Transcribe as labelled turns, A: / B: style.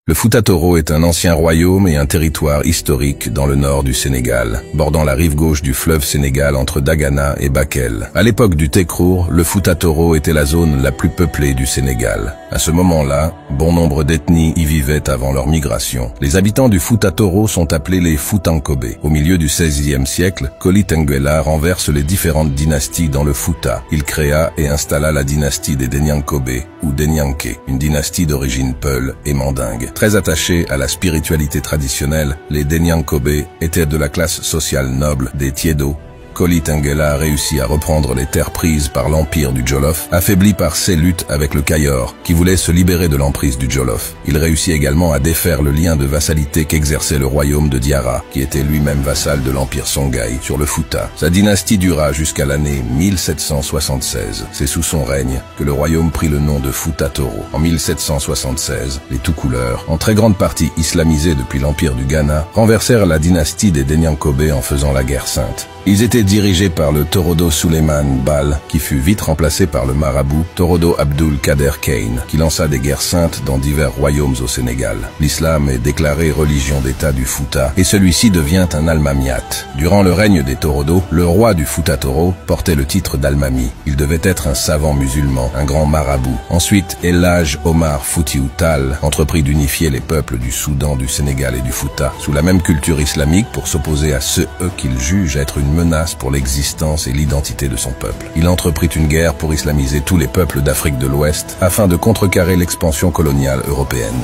A: Le Fouta-Toro est un ancien royaume et un territoire historique dans le nord du Sénégal, bordant la rive gauche du fleuve Sénégal entre Dagana et Bakel. À l'époque du Tekrour, le Fouta-Toro était la zone la plus peuplée du Sénégal. À ce moment-là, bon nombre d'ethnies y vivaient avant leur migration. Les habitants du Fouta-Toro sont appelés les Foutankobé. Au milieu du XVIe siècle, Koli Tenguela renverse les différentes dynasties dans le Fouta. Il créa et installa la dynastie des Denyankobé ou Denyanké, une dynastie d'origine Peul et Mandingue. Très attachés à la spiritualité traditionnelle, les Denyankobé étaient de la classe sociale noble des Tiedo. Koli Tenguela a réussi à reprendre les terres prises par l'empire du Jolof, affaibli par ses luttes avec le Kayor, qui voulait se libérer de l'emprise du Jolof. Il réussit également à défaire le lien de vassalité qu'exerçait le royaume de Diarra, qui était lui-même vassal de l'empire Songhai sur le Fouta. Sa dynastie dura jusqu'à l'année 1776. C'est sous son règne que le royaume prit le nom de Fouta-Toro. En 1776, les Toucouleurs, en très grande partie islamisés depuis l'empire du Ghana, renversèrent la dynastie des Denyankobé en faisant la guerre sainte. Ils étaient dirigés par le Torodo Suleiman Bal, qui fut vite remplacé par le marabout Torodo Abdul Kader Kane, qui lança des guerres saintes dans divers royaumes au Sénégal. L'islam est déclaré religion d'État du Fouta, et celui-ci devient un almamiat. Durant le règne des Torodo, le roi du Fouta-Toro portait le titre d'almami. Il devait être un savant musulman, un grand marabout. Ensuite, El Hadj Omar Foutiou Tall entreprit d'unifier les peuples du Soudan, du Sénégal et du Fouta, sous la même culture islamique pour s'opposer à ceux qu'il juge être une menace pour l'existence et l'identité de son peuple. Il entreprit une guerre pour islamiser tous les peuples d'Afrique de l'Ouest afin de contrecarrer l'expansion coloniale européenne.